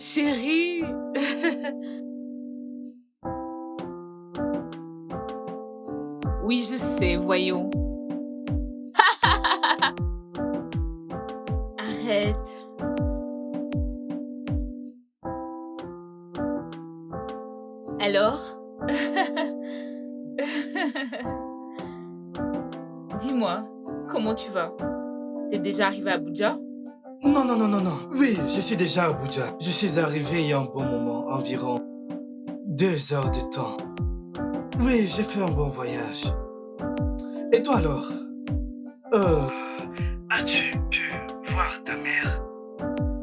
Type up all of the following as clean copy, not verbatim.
Chérie. Oui, je sais, voyons. Arrête. Alors? Dis-moi, comment tu vas? T'es déjà arrivé à Abuja? Non, non, non, non, non. Oui, je suis déjà à Abuja. Je suis arrivé il y a un bon moment, environ 2 heures de temps. Oui, j'ai fait un bon voyage. Et toi alors? Euh... As-tu pu voir ta mère?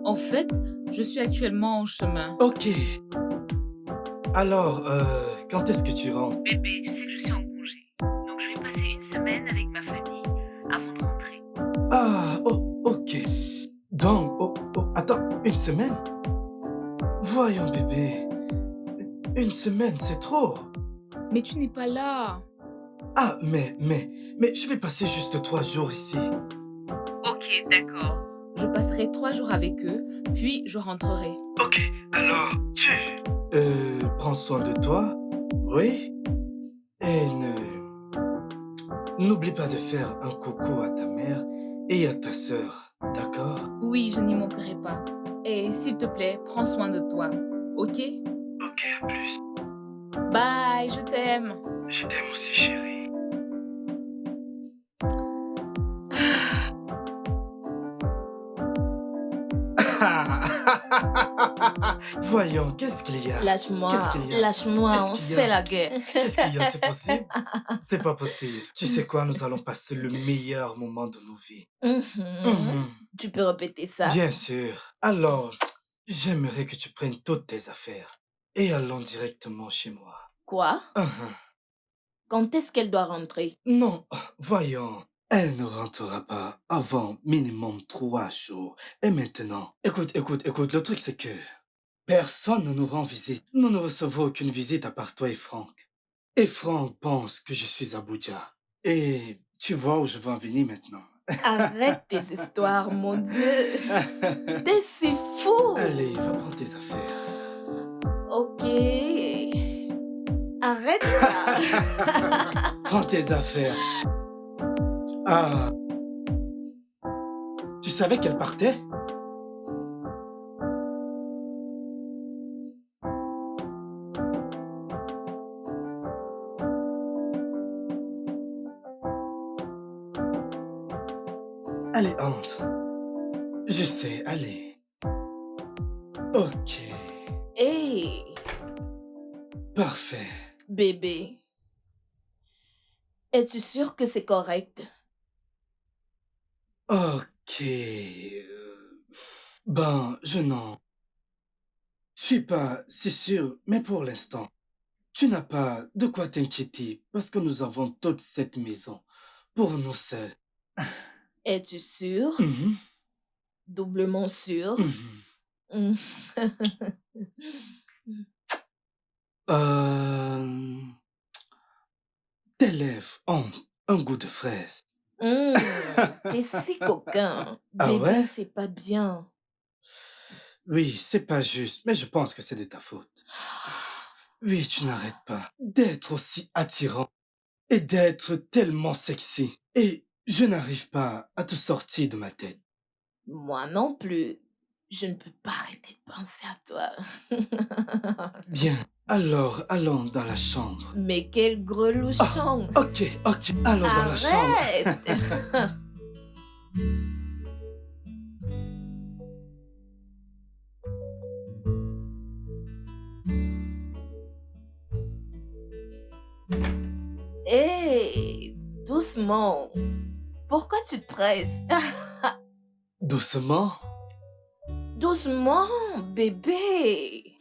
En fait, je suis actuellement en chemin. Ok. Alors, quand est-ce que tu rentres? Bébé, tu sais que je suis en congé. Donc je vais passer une semaine avec ma famille avant de rentrer. Ah, oh, ok. Donc, attends, une semaine? Voyons, bébé. Une semaine, c'est trop. Mais tu n'es pas là. Ah, mais, je vais passer juste 3 jours ici. Ok, d'accord. Je passerai 3 jours avec eux, puis je rentrerai. Ok, alors, prends soin de toi, oui? Et n'oublie pas de faire un coucou à ta mère et à ta sœur, d'accord? Oui, je n'y manquerai pas. Et s'il te plaît, prends soin de toi. Ok? Ok, à plus. Bye, je t'aime. Je t'aime aussi, chérie. Voyons, qu'est-ce qu'il y a? Qu'est-ce Lâche-moi, qu'il y a? lâche-moi, Qu'est-ce on qu'il y se a? fait la guerre. Qu'est-ce qu'il y a? C'est possible? C'est pas possible. Tu sais quoi? Nous allons passer le meilleur moment de nos vies. Mhm. Tu peux répéter ça? Bien sûr. Alors, j'aimerais que tu prennes toutes tes affaires et allons directement chez moi. Quoi? Uhum. Quand est-ce qu'elle doit rentrer? Non, voyons. Elle ne rentrera pas avant minimum 3 jours. Et maintenant, écoute, le truc c'est que personne ne nous rend visite. Nous ne recevons aucune visite à part toi et Franck. Et Franck pense que je suis à Abuja. Et tu vois où je veux en venir maintenant. Arrête tes histoires, mon Dieu. T'es si fou. Allez, va prendre tes affaires. Ok. Arrête ça. Prends tes affaires. Ah, tu savais qu'elle partait? Allez, entre. Je sais, allez. Ok, Hey, parfait. bébé. Es-tu sûr que c'est correct? Ok. Ben, je n'en suis pas si sûr, mais pour l'instant, tu n'as pas de quoi t'inquiéter parce que nous avons toute cette maison pour nous seuls. Es-tu sûr? Mhm, Doublement sûr? mhm. Mm. Euh, Tes lèvres ont un goût de fraise. Mm. T'es si coquin. Ah Bébé, ouais? c'est pas bien. Oui, c'est pas juste, mais je pense que c'est de ta faute. Oui, tu n'arrêtes pas d'être aussi attirant et d'être tellement sexy. Et je n'arrive pas à te sortir de ma tête. Moi non plus. Je ne peux pas arrêter de penser à toi. Bien, alors allons dans la chambre. Mais quel grelouchon. Ok, allons dans la chambre. Arrête. Hé, doucement. Pourquoi tu te presses? Doucement. Doucement, bébé.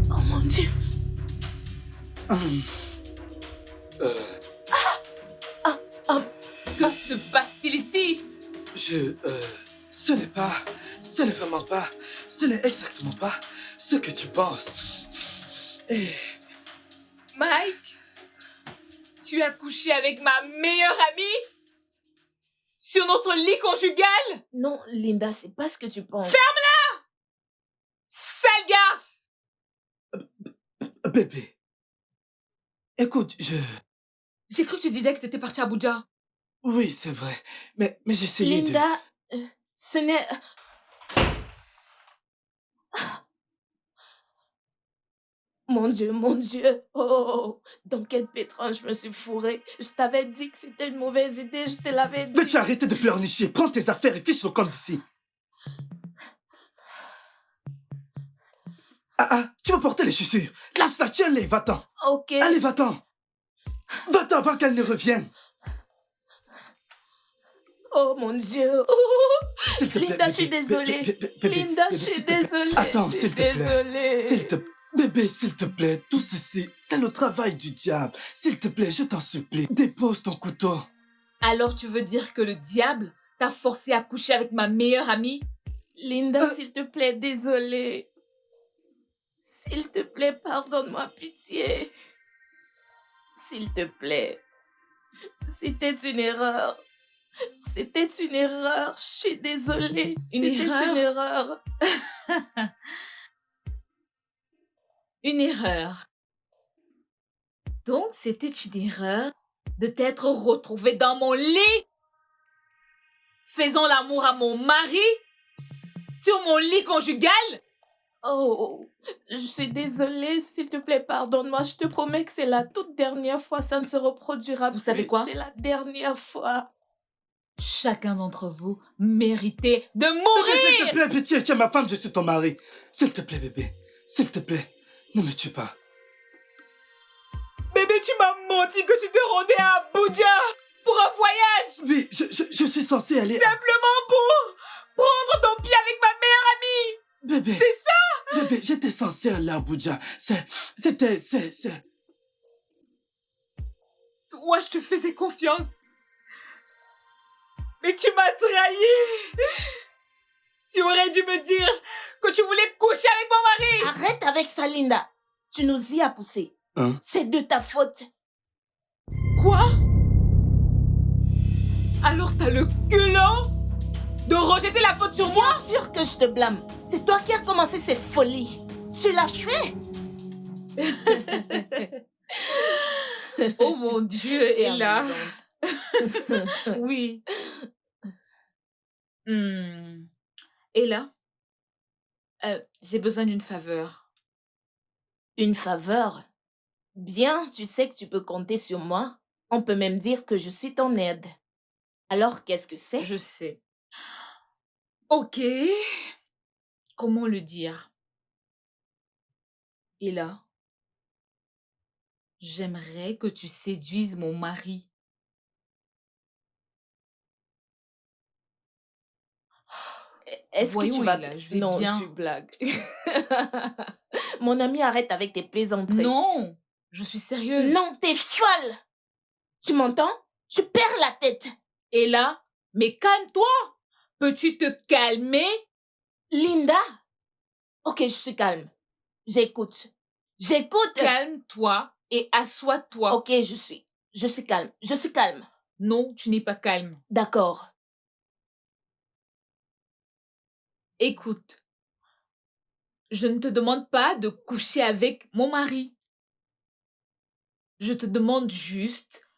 Oh mon Dieu. Hum, euh, Ah, ah, Que se passe-t-il ici? ce n'est pas, ce n'est vraiment pas, ce n'est exactement pas ce que tu penses. Et Mike? Tu as couché avec ma meilleure amie sur notre lit conjugal? Non, Linda, c'est pas ce que tu penses. Sale garce! Bébé, écoute, J'ai cru que tu disais que t'étais partie à Abuja. Oui, c'est vrai. Mais j'essayais de... Linda, ce n'est... Mon Dieu, mon Dieu. Oh, dans quel pétrin je me suis fourrée. Je t'avais dit que c'était une mauvaise idée, je te l'avais dit. Veux-tu arrêter de pleurnicher? Prends tes affaires et fiche le camp d'ici. Tu vas porter les chaussures. Lâche ça, tiens-les, va-t'en. Ok. Allez, va-t'en. Va-t'en avant qu'elle ne revienne. Oh mon Dieu. Oh. S'il te plaît, Linda, je suis bébé, désolée. bébé, Linda, je s'il suis te plaît. désolée. Attends, je suis s'il te plaît. désolée. S'il te plaît. Bébé, s'il te plaît, tout ceci, c'est le travail du diable. S'il te plaît, je t'en supplie, dépose ton couteau. Alors tu veux dire que le diable t'a forcé à coucher avec ma meilleure amie? Linda, s'il te plaît, désolée. S'il te plaît, pardonne-moi, pitié. S'il te plaît. C'était une erreur. C'était une erreur. Je suis désolée. Une C'était erreur? une erreur. Une erreur. Donc c'était une erreur de t'être retrouvée dans mon lit, faisant l'amour à mon mari, sur mon lit conjugal? Oh, je suis désolée. S'il te plaît, pardonne-moi. Je te promets que c'est la toute dernière fois. Ça ne se reproduira plus. Vous savez quoi? C'est la dernière fois. Chacun d'entre vous méritait de Bébé, mourir! s'il te plaît, pitié, tu es ma femme, je suis ton mari. S'il te plaît, bébé, s'il te plaît, ne me tue pas. Bébé, tu m'as menti que tu te rendais à Abuja pour un voyage! Oui, je suis censé aller... Simplement pour prendre ton pied avec ma meilleure amie! Bébé, C'est ça! bébé, j'étais censé aller à Abuja. C'était... Moi, je te faisais confiance. Mais tu m'as trahi! Tu aurais dû me dire que tu voulais coucher avec mon mari! Arrête avec ça, Linda. Tu nous y as poussé. Hein? C'est de ta faute. Quoi? Alors t'as le culot de rejeter la faute sur moi? Bien sûr que je te blâme. C'est toi qui as commencé cette folie. Tu l'as fait. Oh mon Dieu, T'es et là... amusante. Oui. Et là, j'ai besoin d'une faveur. Une faveur. Bien, tu sais que tu peux compter sur moi. On peut même dire que je suis ton aide. Alors, qu'est-ce que c'est? Je sais. Ok. Comment le dire? Et là, j'aimerais que tu séduises mon mari. Est-ce que Voyons, tu vas... Ella, je vais Non, bien. tu blagues. Mon ami, arrête avec tes plaisanteries. Non, je suis sérieuse. Non, t'es folle. Tu m'entends? Tu perds la tête. Et là, mais calme-toi. Peux-tu te calmer? Linda? Ok, je suis calme. J'écoute. J'écoute. Calme-toi et assois-toi. Ok, je suis calme. Je suis calme. Non, tu n'es pas calme. D'accord. Écoute, je ne te demande pas de coucher avec mon mari. Je te demande juste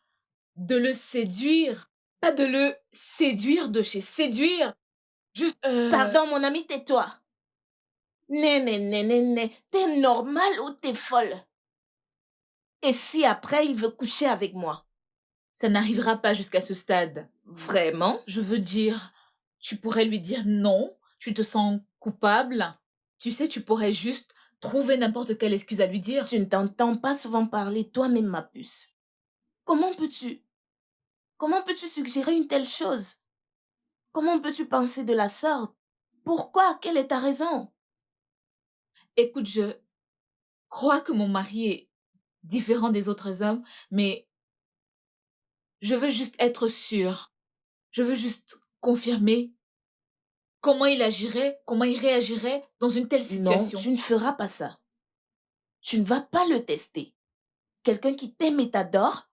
de le séduire. Pas de le séduire de chez séduire. Juste... Pardon, mon ami, tais-toi. Né. T'es normal ou t'es folle? Et si après, il veut coucher avec moi? Ça n'arrivera pas jusqu'à ce stade. Vraiment? Je veux dire, tu pourrais lui dire non, tu te sens coupable. Tu sais, tu pourrais juste trouver n'importe quelle excuse à lui dire. Tu ne t'entends pas souvent parler toi-même, ma puce. Comment peux-tu suggérer une telle chose? Comment peux-tu penser de la sorte? Pourquoi? Quelle est ta raison? Écoute, je crois que mon mari est différent des autres hommes, mais je veux juste être sûre. Je veux juste confirmer comment il agirait, comment il réagirait dans une telle situation. Non, tu ne feras pas ça. Tu ne vas pas le tester. Quelqu'un qui t'aime et t'adore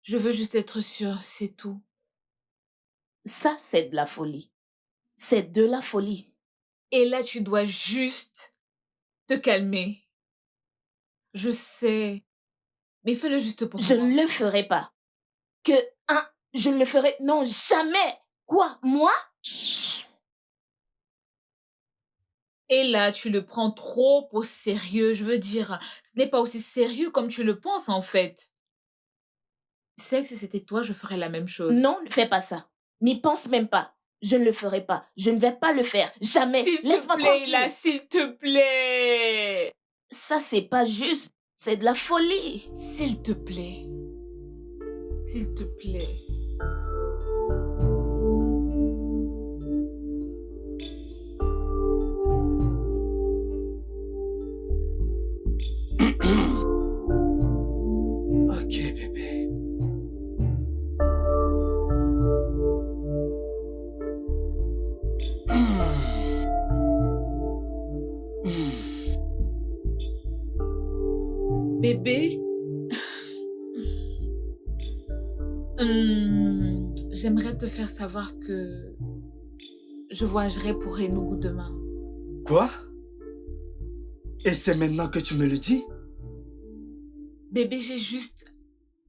Je veux juste être sûre, c'est tout. Ça, c'est de la folie. C'est de la folie. Et là, tu dois juste te calmer. Je sais, mais fais-le juste pour Je moi. ne le ferai pas. Que, hein, je ne le ferai, non, jamais. Quoi, moi? Et là, tu le prends trop au sérieux. Je veux dire, ce n'est pas aussi sérieux comme tu le penses, en fait. Tu sais que si c'était toi, je ferais la même chose. Non, ne fais pas ça. N'y pense même pas. Je ne le ferai pas. Je ne vais pas le faire. Jamais. S'il te Laisse-moi plaît, là, tranquille. s'il te plaît. Ça, c'est pas juste. C'est de la folie. S'il te plaît. S'il te plaît. Ok, bébé. Hmm. Hmm. Bébé, j'aimerais te faire savoir que je voyagerai pour Enugu demain. Quoi? Et c'est maintenant que tu me le dis? Bébé, j'ai juste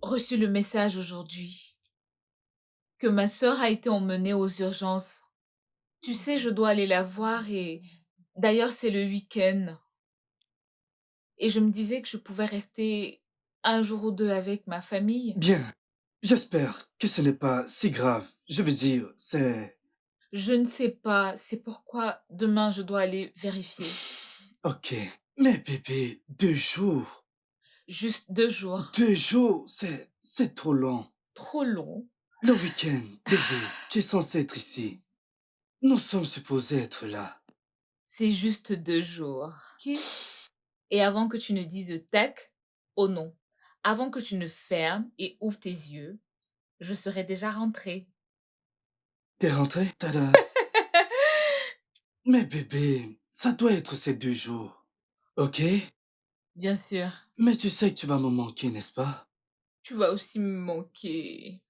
reçu le message aujourd'hui que ma sœur a été emmenée aux urgences. Tu sais, je dois aller la voir et d'ailleurs, c'est le week-end. Et je me disais que je pouvais rester un jour ou deux avec ma famille. Bien. J'espère que ce n'est pas si grave. Je veux dire, c'est... Je ne sais pas, c'est pourquoi demain je dois aller vérifier. Ok. Mais bébé, 2 jours. Juste 2 jours. 2 jours, c'est trop long. Trop long. Le week-end, bébé, tu es censé être ici. Nous sommes supposés être là. C'est juste 2 jours. Ok. Et avant que tu ne dises tac, oh non, avant que tu ne fermes et ouvres tes yeux, je serai déjà rentrée. T'es rentré? Tada. Mais bébé, ça doit être ces 2 jours. Ok? Bien sûr, Mais tu sais que tu vas me manquer, n'est-ce pas? tu vas aussi me manquer.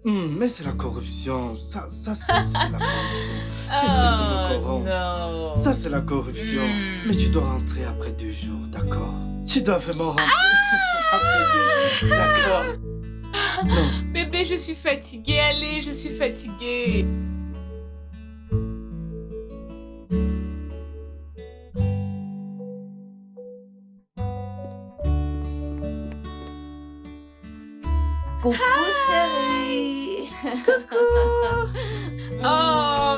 Mais c'est la corruption. Ça c'est de la corruption. Tu essaies de me Oh corrompre. non. Ça, c'est la corruption. Mais tu dois rentrer après 2 jours, d'accord? Tu dois vraiment rentrer après 2 jours, d'accord? Non. Bébé, je suis fatiguée. Allez, je suis fatiguée. Coucou, chérie. Oh,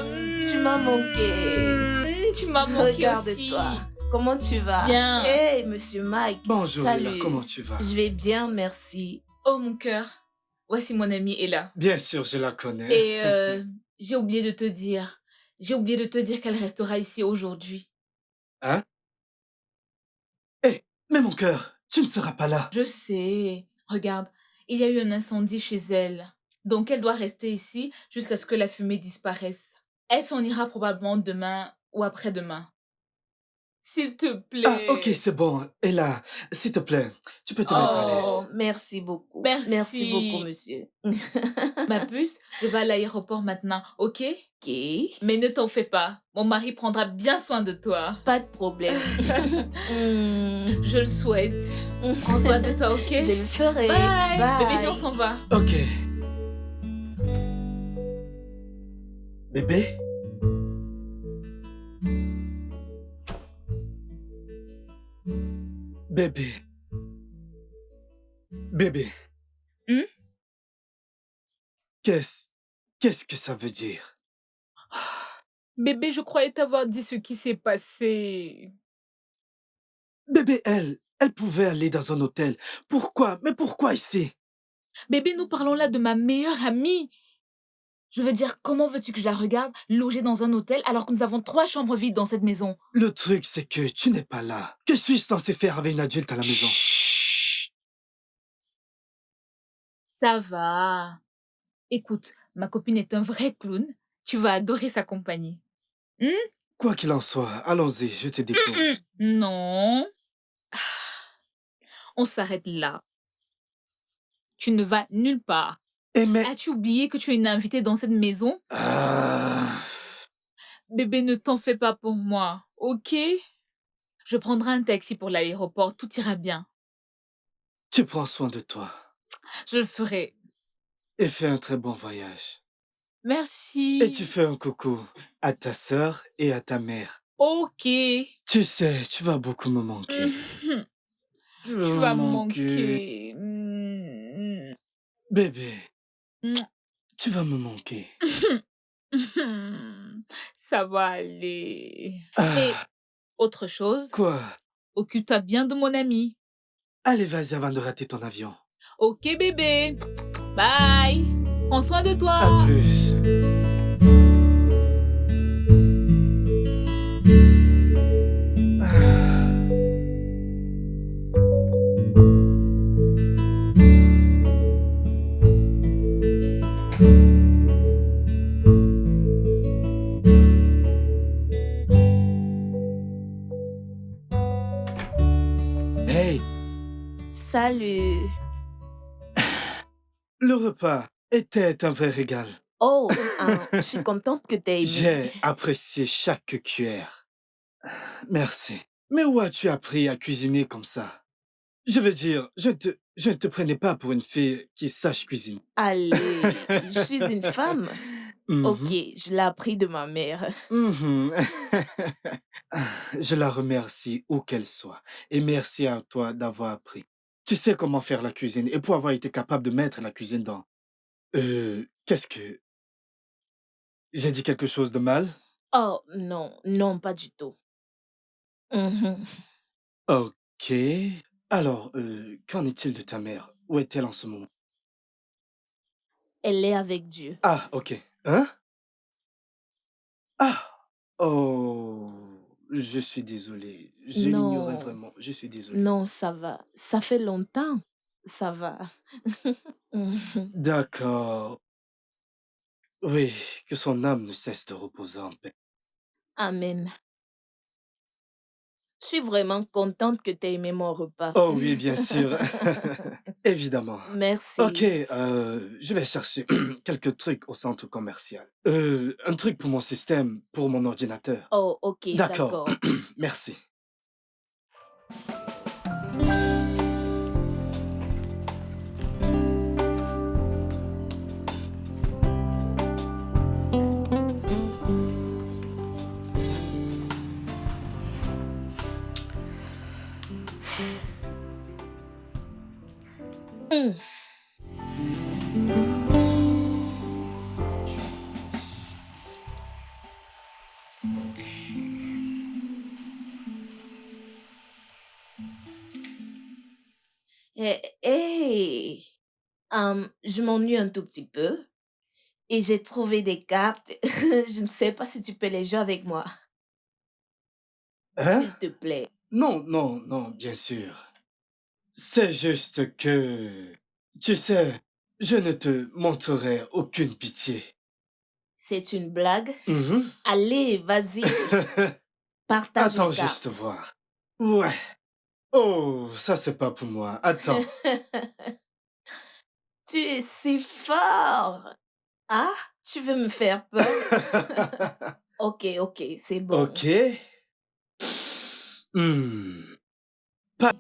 Tu m'as manqué. Tu m'as manqué aussi. Regarde-toi. Comment tu vas? Bien. Hey, monsieur Mike. Bonjour, Salut. Ella, comment tu vas? Je vais bien, merci. Oh mon cœur, voici mon amie Ella. Bien sûr, je la connais. Et j'ai oublié de te dire. J'ai oublié de te dire qu'elle restera ici aujourd'hui. Hein? Hé, mais mon cœur, tu ne seras pas là. Je sais. Regarde, il y a eu un incendie chez elle. Donc elle doit rester ici jusqu'à ce que la fumée disparaisse. Elle s'en ira probablement demain ou après-demain. S'il te plaît. Ah, ok, c'est bon. Ella, s'il te plaît, tu peux te mettre à Oh, l'aise. merci beaucoup. Merci. Merci beaucoup, monsieur. Ma puce, je vais à l'aéroport maintenant, ok? Ok, Mais ne t'en fais pas. Mon mari prendra bien soin de toi. pas de problème. Je le souhaite. Prends soin de toi, ok? Je le ferai. Bye. Bye. Bébé, viens, on s'en va. Ok. Bébé? Bébé. Bébé. Hmm? Qu'est-ce que ça veut dire? Bébé, je croyais t'avoir dit ce qui s'est passé. Bébé, elle pouvait aller dans un hôtel. Pourquoi? Mais pourquoi ici? Bébé, nous parlons là de ma meilleure amie. Je veux dire, comment veux-tu que je la regarde logée dans un hôtel alors que nous avons 3 chambres vides dans cette maison? Le truc, c'est que tu n'es pas là. Que suis-je censé faire avec une adulte à la maison? Chut. Ça va. Écoute, ma copine est un vrai clown. Tu vas adorer sa compagnie. Hmm? Quoi qu'il en soit, allons-y, je te dépose. Non. On s'arrête là. Tu ne vas nulle part. Et mais... As-tu oublié que tu es une invitée dans cette maison? Ah, Bébé, ne t'en fais pas pour moi, ok? Je prendrai un taxi pour l'aéroport, tout ira bien. tu prends soin de toi Je le ferai. et fais un très bon voyage. Et tu Merci. fais un coucou à ta sœur et à ta mère. Ok. Tu sais, tu vas beaucoup me manquer. Mhm. Tu vas Tu me vas me manquer. manquer. Bébé, Mm. tu vas me manquer. Ça va aller. Et Ah, autre chose, quoi? occupe-toi bien de mon ami. Allez, vas-y avant de rater ton avion. Ok bébé. Bye. Prends soin de À toi. plus. Ah. Hey, Salut. le repas était un vrai régal. Oh, je suis contente que t'aies aimé. J'ai apprécié chaque cuillère. Merci. Mais où as-tu appris à cuisiner comme ça? Je veux dire, je ne te prenais pas pour une fille qui sache cuisiner. Allez, je suis une femme. Ok, Mhm, je l'ai appris de ma mère. mhm. Je la remercie où qu'elle soit. Et merci à toi d'avoir appris. Tu sais comment faire la cuisine et pour avoir été capable de mettre la cuisine dans... qu'est-ce que... J'ai dit quelque chose de mal? Oh, non, non, pas du tout. Mhm. Ok. Alors, qu'en est-il de ta mère? Où est-elle en ce moment? Elle est avec Dieu. Ah, ok. Hein? Ah! Oh! Je suis désolé. Je l'ignorais Non, vraiment. Je suis désolé. non, ça va. Ça fait longtemps. Ça va. Mhm. D'accord. Oui, que son âme ne cesse de reposer en paix. Amen. Je suis vraiment contente que tu aies aimé mon repas. Oh oui, bien sûr. Évidemment. Ok, Merci. je vais chercher quelques trucs au centre commercial. Un truc pour mon système, pour mon ordinateur. Oh, ok, D'accord. d'accord. Merci. Mm. Hey, je m'ennuie un tout petit peu et j'ai trouvé des cartes. Je ne sais pas si tu peux les jouer avec moi, Hein? s'il te plaît. Non, non, non, bien sûr. C'est juste que, tu sais, je ne te montrerai aucune pitié. C'est une blague? Mhm. Allez, vas-y, partage Attends les juste cartes. voir. Ouais. Oh, ça c'est pas pour moi. Attends. Tu es si fort. Ah, tu veux me faire peur? Ok, ok, c'est bon. Ok. Hmm. Pas...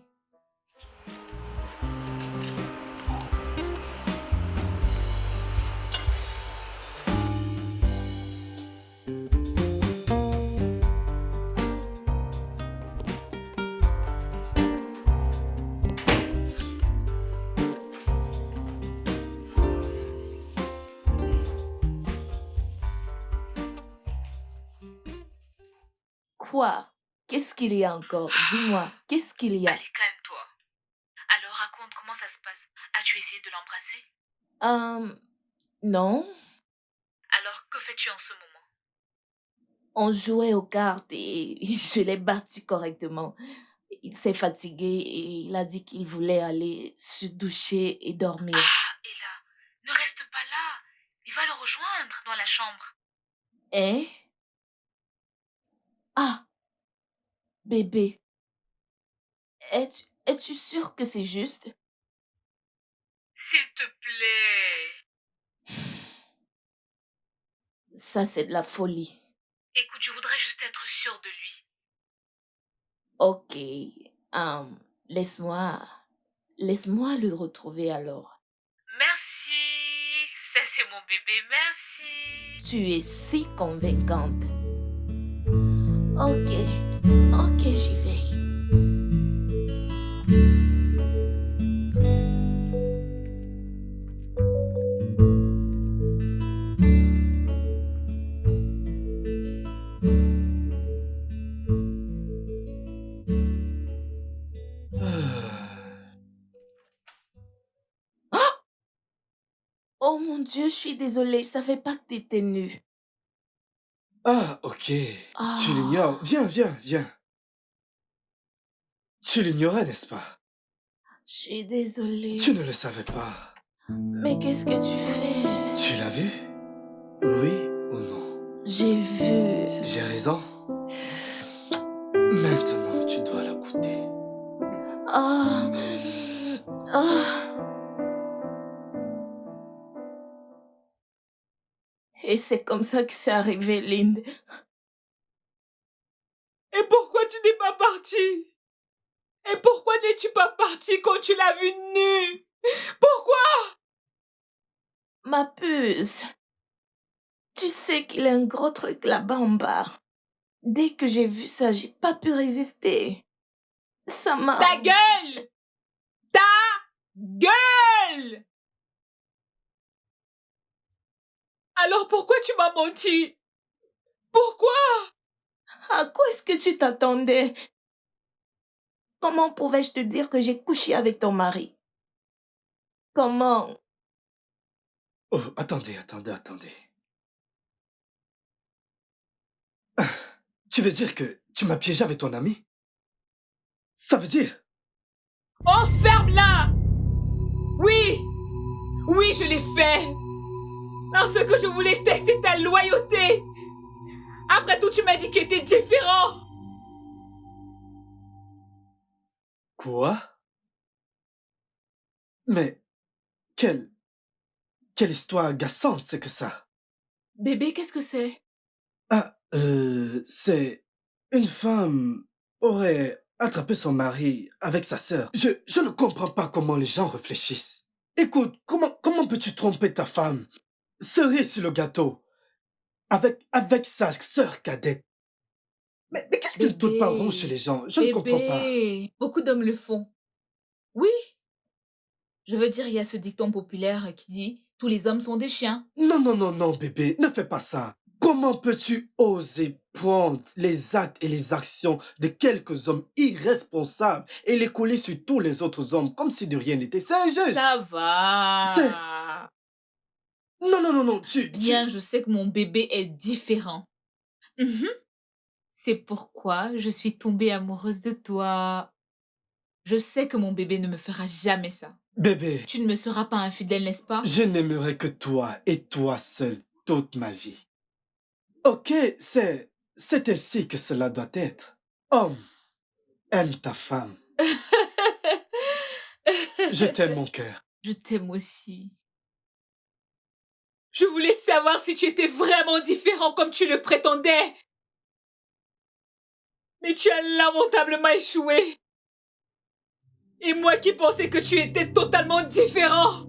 Quoi? Qu'est-ce qu'il y a encore? Dis-moi, qu'est-ce qu'il y a? Allez, calme-toi. Alors raconte comment ça se passe. As-tu essayé de l'embrasser? Euh, non, Alors que fais-tu en ce moment? on jouait aux cartes et je l'ai battu correctement. Il s'est fatigué et il a dit qu'il voulait aller se doucher et dormir. Ah, et là, ne reste pas là. Il va le rejoindre dans la chambre. Hein? Ah, bébé, es-tu sûr que c'est juste? S'il te plaît. Ça, c'est de la folie. Écoute, je voudrais juste être sûre de lui. Ok. Laisse-moi le retrouver alors. Merci. Ça, c'est mon bébé, merci. Tu es si convaincante. Ok, j'y vais. Oh mon Dieu, je suis désolée, je savais pas que t'étais nue. Ah, ok. Tu l'ignores. Ah, Viens, viens, viens. Tu l'ignorais, n'est-ce pas? je suis Tu désolée. ne le savais pas. Mais qu'est-ce que tu fais? Tu l'as vu? Oui ou non? J'ai vu. J'ai raison. Maintenant, tu dois la goûter. Ah, ah. Et c'est comme ça que c'est arrivé, Lynn. Et pourquoi tu n'es pas partie? Et pourquoi n'es-tu pas partie quand tu l'as vue nue? Pourquoi? Ma puce, tu sais qu'il y a un gros truc là-bas en bas. Dès que j'ai vu ça, j'ai pas pu résister. Ça m'a... Ta gueule! Ta gueule! Alors pourquoi tu m'as menti? Pourquoi? À quoi est-ce que tu t'attendais? Comment pouvais-je te dire que j'ai couché avec ton mari? Comment? Oh, attendez. Tu veux dire que tu m'as piégé avec ton ami? Ça veut dire... Oh, ferme-la! Oui! Oui, je l'ai fait! Parce que je voulais tester ta loyauté! Après tout, tu m'as dit que tu étais différent! Quoi? Mais quelle histoire agaçante c'est que ça? Bébé, qu'est-ce que c'est? Ah, c'est... Une femme aurait attrapé son mari avec sa sœur. Je ne comprends pas comment les gens réfléchissent. Écoute, comment peux-tu tromper ta femme? Cerise sur le gâteau. Avec sa sœur cadette. Mais qu'est-ce qu'ils ne pas rond chez les gens? Je ne comprends pas. Bébé! Beaucoup d'hommes le font. Oui, je veux dire, il y a ce dicton populaire qui dit « Tous les hommes sont des chiens Non, bébé, ne fais pas ça. Comment peux-tu oser prendre les actes et les actions de quelques hommes irresponsables et les coller sur tous les autres hommes comme si de rien n'était? C'est !» injuste. Ça va! Non, Bien, je sais que mon bébé est différent. Mhm. C'est pourquoi je suis tombée amoureuse de toi. Je sais que mon bébé ne me fera jamais ça. Bébé, Tu ne me seras pas infidèle, n'est-ce pas? je n'aimerai que toi et toi seul toute ma vie. Ok, c'est ainsi que cela doit être. Homme, aime ta femme. Je t'aime, mon cœur. Je t'aime aussi. Je voulais savoir si tu étais vraiment différent comme tu le prétendais. Mais tu as lamentablement échoué. Et moi qui pensais que tu étais totalement différent.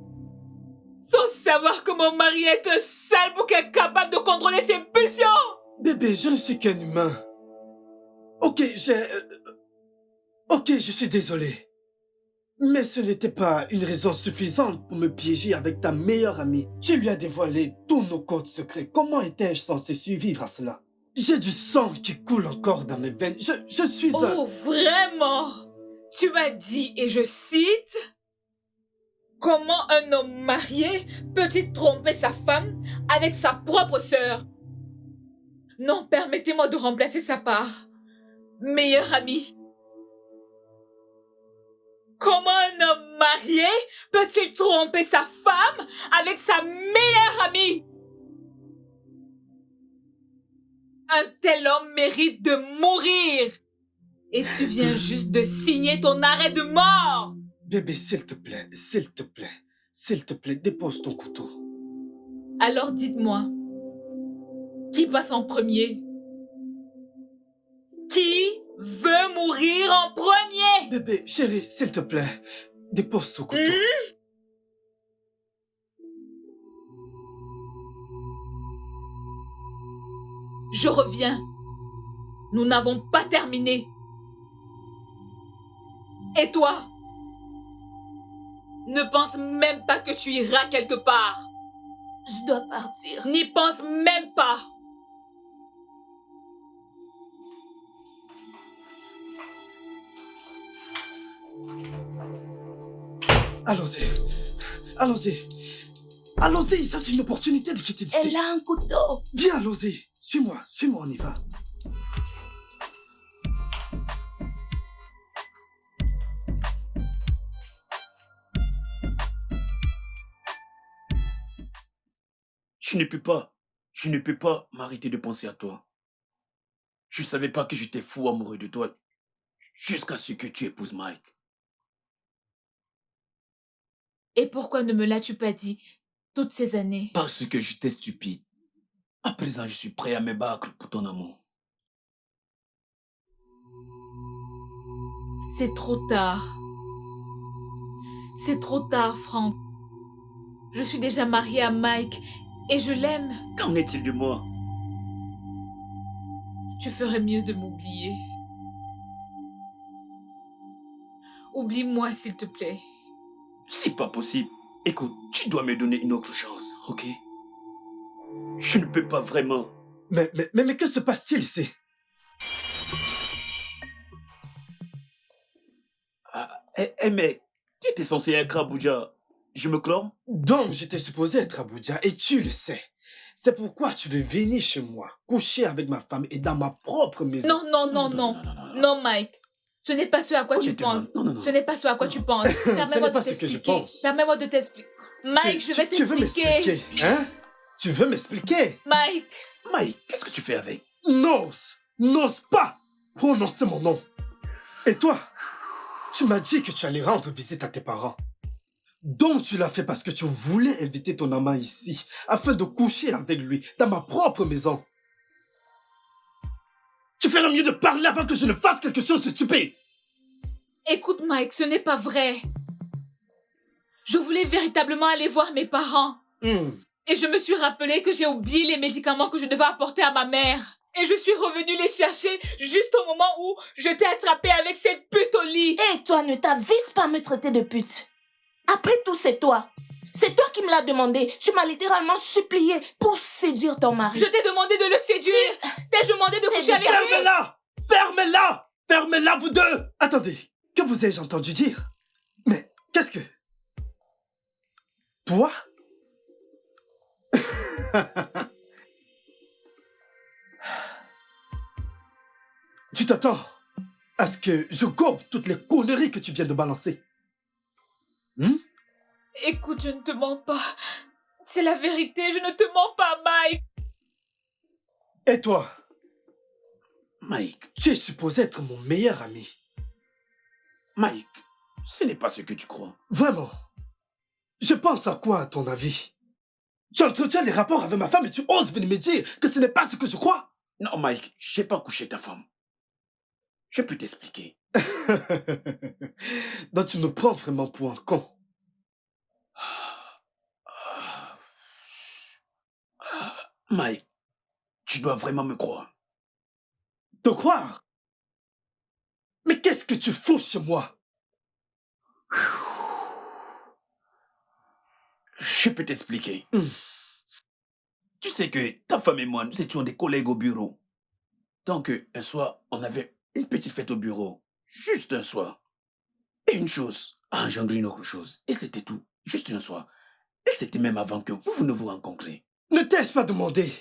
Sans savoir que mon mari est un sale bouc incapable de contrôler ses pulsions. Bébé, je ne suis qu'un humain. Ok, je suis désolé. Mais ce n'était pas une raison suffisante pour me piéger avec ta meilleure amie. Tu lui as dévoilé tous nos codes secrets. Comment étais-je censé survivre à cela? J'ai du sang qui coule encore dans mes veines. Je suis un... Oh, vraiment? Tu m'as dit, et je cite, « Comment un homme marié peut-il tromper sa femme avec sa propre sœur? Non, permettez-moi de remplacer sa part. Meilleur ami. Comment un homme marié peut-il tromper sa femme avec sa meilleure amie? Un tel homme mérite de mourir. Et tu viens juste de signer ton arrêt de mort. Bébé, s'il te plaît, s'il te plaît, dépose ton couteau. Alors dites-moi, qui passe en premier? Qui veut mourir en premier? Bébé, chérie, s'il te plaît, dépose ton couteau. Je reviens. Nous n'avons pas terminé. Et toi? Ne pense même pas que tu iras quelque part. Je dois partir. N'y pense même pas. Allons-y. Allons-y. Allons-y, ça c'est une opportunité de quitter d'ici. Elle a un couteau. Viens, allons-y. Suis-moi, on y va. Je ne peux pas m'arrêter de penser à toi. Je ne savais pas que j'étais fou amoureux de toi jusqu'à ce que tu épouses Mike. Et pourquoi ne me l'as-tu pas dit toutes ces années? Parce que j'étais stupide. À présent, je suis prêt à me battre pour ton amour. C'est trop tard. C'est trop tard, Franck. Je suis déjà mariée à Mike et je l'aime. Qu'en est-il de moi? Tu ferais mieux de m'oublier. Oublie-moi, s'il te plaît. C'est pas possible. Écoute, tu dois me donner une autre chance, ok? Je ne peux pas vraiment. Mais que se passe-t-il ici? Mais tu étais censé être à Abuja. Je me clore? Donc, j'étais supposé être à Abuja et tu le sais. C'est pourquoi tu veux venir chez moi, coucher avec ma femme et dans ma propre maison. Non, non, Mike. Ce n'est pas ce à quoi tu penses. Non. Ce n'est pas ce à quoi tu penses. Ce Permets-moi n'est de pas ce que je t'expliquer. pense. Permets-moi de t'expliquer. Mike, je vais Tu veux t'expliquer. m'expliquer, hein? Tu veux m'expliquer? Mike, Mike, qu'est-ce que tu fais avec? N'ose pas prononcer mon nom. Et toi, tu m'as dit que tu allais rendre visite à tes parents. Donc tu l'as fait parce que tu voulais inviter ton amant ici, afin de coucher avec lui, dans ma propre maison. Tu ferais mieux de parler avant que je ne fasse quelque chose de stupide. écoute Mike, ce n'est pas vrai. Je voulais véritablement aller voir mes parents. Et je me suis rappelé que j'ai oublié les médicaments que je devais apporter à ma mère. Et je suis revenue les chercher juste au moment où je t'ai attrapé avec cette pute au lit. Et toi, ne t'avise pas à me traiter de pute. Après tout, c'est toi. C'est toi qui me l'as demandé. Tu m'as littéralement supplié pour séduire ton mari. Je t'ai demandé de le séduire. T'ai demandé de coucher avec lui. Fermez-la! Fermez-la! Fermez-la, vous deux! Attendez, que vous ai-je entendu dire? Mais qu'est-ce que... Toi? Tu t'attends à ce que je gobe toutes les conneries que tu viens de balancer? Écoute, je ne te mens pas. C'est la vérité, je ne te mens pas, Mike. Et toi? Mike, Tu es supposé être mon meilleur ami. Mike, ce n'est pas ce que tu crois. Vraiment? Je pense à quoi, à ton avis? Tu entretiens des rapports avec ma femme et tu oses venir me dire que ce n'est pas ce que je crois? Non, Mike, j'ai pas couché ta femme. Je peux t'expliquer. Donc tu me prends vraiment pour un con. Mike, tu dois vraiment me croire. Te croire? Mais qu'est-ce que tu fous chez moi? Je peux t'expliquer. Tu sais que ta femme et moi, nous étions des collègues au bureau. Donc, un soir, on avait une petite fête au bureau. Juste un soir. Et une chose a engendré une autre chose. Et c'était tout. Juste un soir. Et c'était même avant que vous ne vous rencontriez. Ne t'ai-je pas demandé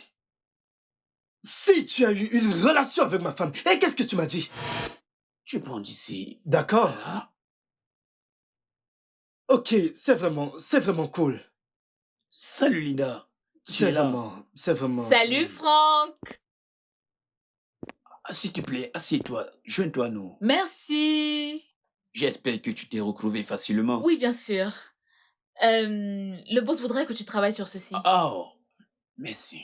si tu as eu une relation avec ma femme? Et qu'est-ce que tu m'as dit? Tu prends d'ici. D'accord. Là. Ok, c'est vraiment cool. Salut Linda. Tu es là. C'est vraiment... Salut, Franck. Ah, s'il te plaît, assieds-toi. Joins-toi à nous. Merci. J'espère que tu t'es retrouvé facilement. Oui, bien sûr. Le boss voudrait que tu travailles sur ceci. Oh, merci.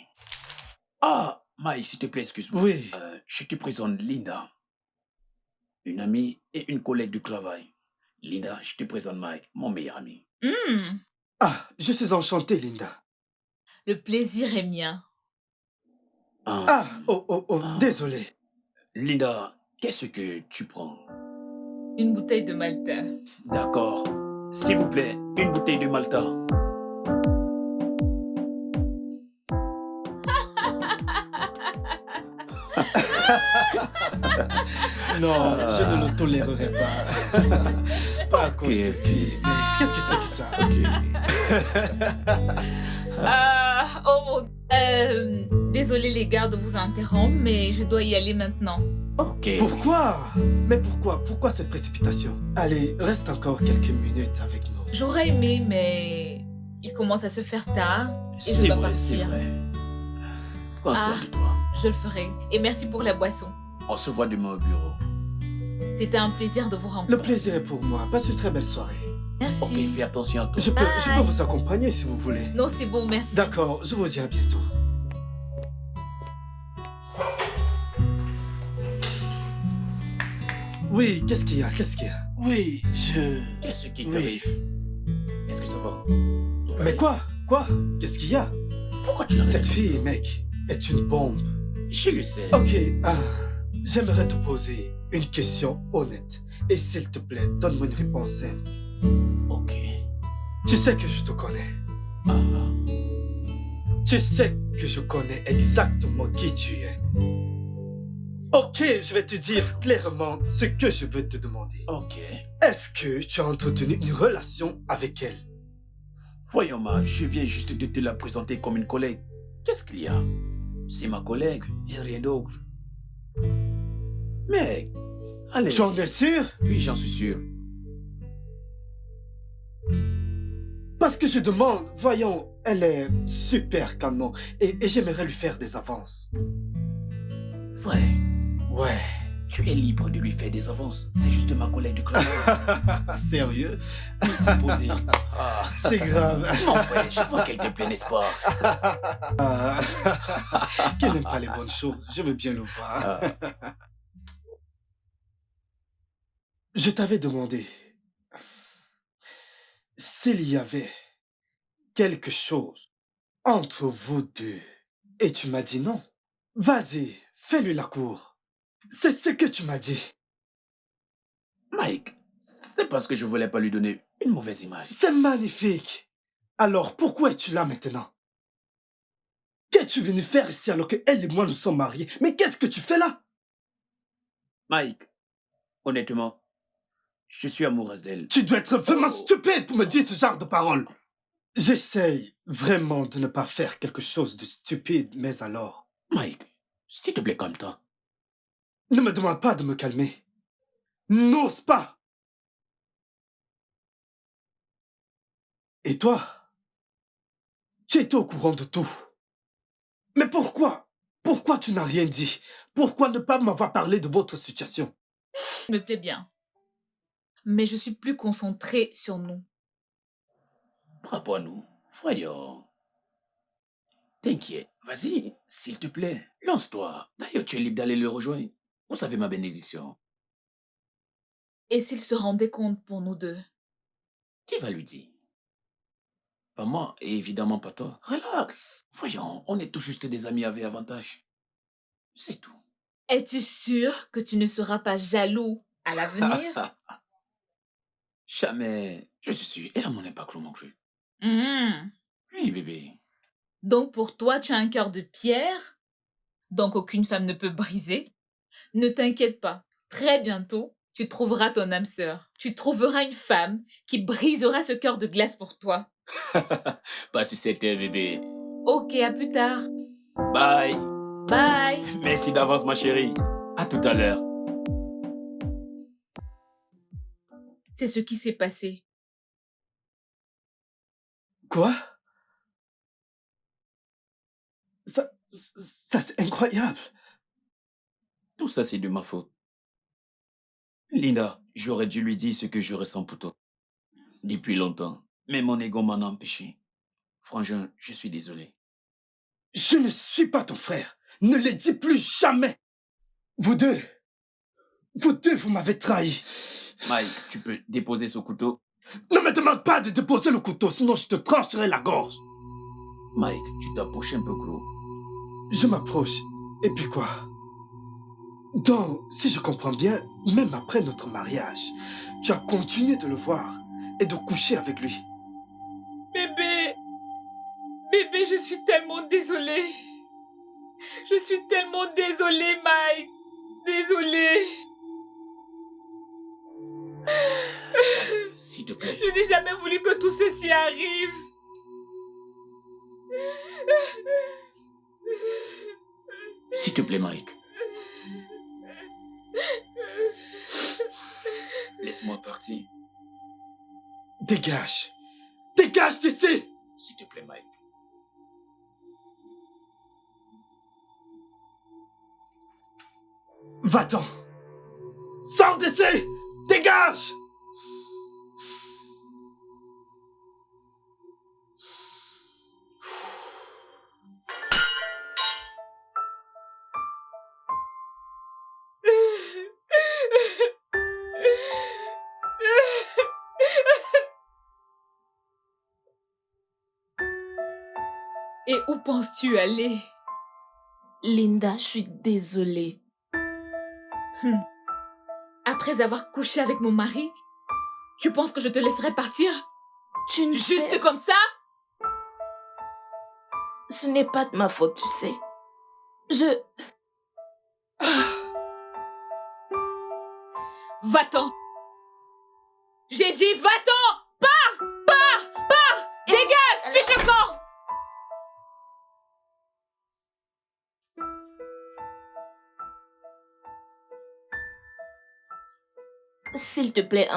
Ah, Mike, s'il te plaît, excuse-moi. Oui. Je te présente Linda, une amie et une collègue de travail. Linda, je te présente Mike, mon meilleur ami. Hmm, Ah, je suis enchanté, Linda. le plaisir est mien. Ah, oh, désolé. Linda, qu'est-ce que tu prends? Une bouteille de Malta. D'accord. S'il vous plaît, une bouteille de Malta. Non, je ne le tolérerai pas. Pas à cause de Ok. lui. Mais qu'est-ce que c'est que ça? Ah, oh mon... désolé les gars de vous interrompre, mais je dois y aller maintenant. Ok. Pourquoi? Mais pourquoi? Pourquoi cette précipitation? Allez, reste encore quelques minutes avec nous. J'aurais aimé, mais il commence à se faire tard et je C'est dois vrai, c'est partir. vrai. Prends soin Ah. de toi. Je le ferai. Et merci pour la boisson. On se voit demain au bureau. C'était un plaisir de vous rencontrer. Le plaisir est pour moi. Passe une très belle soirée. Merci. Ok, fais attention à toi. Je peux vous accompagner si vous voulez. Non, c'est bon, merci. D'accord, je vous dis à bientôt. Oui, qu'est-ce qu'il y a? Qu'est-ce qu'il y a? Oui, Qu'est-ce qui Oui. t'arrive? Est-ce que ça va? Mais quoi? Quoi? Qu'est-ce qu'il y a? Pourquoi tu l'arrêtes Cette comme fille, ça? mec, est une bombe. Je le sais. Ok, j'aimerais te poser une question honnête. Et s'il te plaît, donne-moi une réponse simple. Ok. Tu sais que je te connais. Ah, Tu sais que je connais exactement qui tu es. Ok, je vais te dire clairement ce que je veux te demander. ok. Est-ce que tu as entretenu une relation avec elle? Voyons, Marc, je viens juste de te la présenter comme une collègue. Qu'est-ce qu'il y a? C'est ma collègue et rien d'autre. Mec, allez. Tu en es sûr? Oui, j'en suis sûr. Parce que je demande, voyons, elle est super canon et j'aimerais lui faire des avances. Vrai, Ouais. tu es libre de lui faire des avances. C'est juste ma collègue de classe. Sérieux? Il s'est posé. Ah. C'est grave. Non, frère, je vois qu'elle te plaît, n'est-ce pas? Qui n'aime pas les bonnes choses? Je veux bien le voir. Ah. Je t'avais demandé s'il y avait quelque chose entre vous deux. Et tu m'as dit non. Vas-y, fais-lui la cour. C'est ce que tu m'as dit. Mike, c'est parce que je voulais pas lui donner une mauvaise image. C'est magnifique. Alors pourquoi es-tu là maintenant? Qu'es-tu venu faire ici alors que elle et moi nous sommes mariés? Mais qu'est-ce que tu fais là? Mike, honnêtement, je suis amoureuse d'elle. Tu dois être vraiment Oh. stupide pour me dire ce genre de paroles. J'essaye vraiment de ne pas faire quelque chose de stupide, mais alors, Mike, s'il te plaît, calme-toi. ne me demande pas de me calmer. N'ose pas. Et toi, tu étais au courant de tout. Mais pourquoi? Pourquoi tu n'as rien dit? Pourquoi ne pas m'avoir parlé de votre situation? Ça me plaît bien. Mais je suis plus concentrée sur nous. Par rapport à nous, voyons. T'inquiète, vas-y, s'il te plaît, lance-toi. D'ailleurs, tu es libre d'aller le rejoindre. Vous savez ma bénédiction. Et s'il se rendait compte pour nous deux? Qui va lui dire? Pas moi, et évidemment pas toi. Relax. Voyons, on est tout juste des amis avec avantage. C'est tout. Es-tu sûr que tu ne seras pas jaloux à l'avenir? Jamais. Je suis sûr, elle a mon impact non plus. Mhm. Oui, bébé. Donc pour toi, tu as un cœur de pierre, donc aucune femme ne peut briser. Ne t'inquiète pas, très bientôt, tu trouveras ton âme sœur. Tu trouveras une femme qui brisera ce cœur de glace pour toi. Pas si c'était, bébé. Ok, à plus tard. Bye. Bye. Merci d'avance, ma chérie. À tout à l'heure. C'est ce qui s'est passé. Quoi? Ça c'est incroyable. Tout ça, c'est de ma faute. Linda, j'aurais dû lui dire ce que je ressens pour toi. Depuis longtemps. Mais mon ego m'en a empêché. Frangin, je suis désolé. Je ne suis pas ton frère. Ne le dis plus jamais. Vous deux, vous m'avez trahi. Mike, tu peux déposer ce couteau? Ne me demande pas de déposer le couteau, sinon je te trancherai la gorge. Mike, tu t'approches un peu gros. Je m'approche. Et puis quoi? Donc, si je comprends bien, même après notre mariage, tu as continué de le voir et de coucher avec lui. Bébé, bébé, je suis tellement désolée. Je suis tellement désolée, Mike. Désolée. S'il te plaît. Je n'ai jamais voulu que tout ceci arrive. S'il te plaît, Mike. Laisse-moi partir. Dégage. Dégage d'ici. S'il te plaît, Mike. Va-t'en. Sors d'ici. Dégage. Et où penses-tu aller? Linda, je suis désolée. Après avoir couché avec mon mari, tu penses que je te laisserai partir? Tu ne Juste sais, comme ça? ce n'est pas de ma faute, tu sais. Va-t'en! J'ai dit va-t'en! Pars! Dégage! Fiche le camp! S'il te plaît,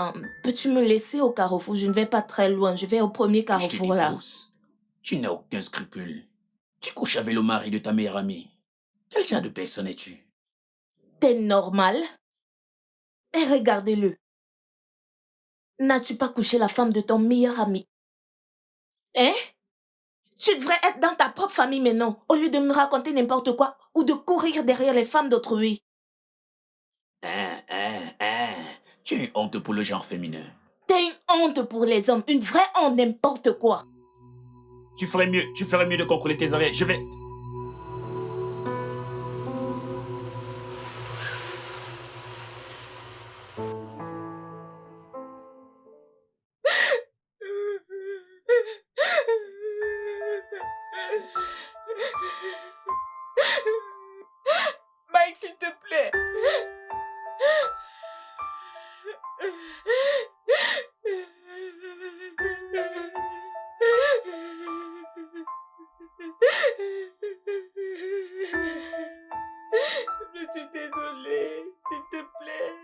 peux-tu me laisser au carrefour? Je ne vais pas très loin. Je vais au premier Je te carrefour là. dépousse. Tu n'as aucun scrupule. Tu couches avec le mari de ta meilleure amie. Quel genre de personne es-tu? T'es normal? Et regardez-le. N'as-tu pas couché la femme de ton meilleur ami? Hein? Tu devrais être dans ta propre famille maintenant, au lieu de me raconter n'importe quoi ou de courir derrière les femmes d'autrui. Tu as une honte pour le genre féminin. T'es une honte pour les hommes, une vraie honte n'importe quoi. Tu ferais mieux de contrôler tes oreilles. Je vais... Mike, s'il te plaît. Je suis désolée, s'il te plaît.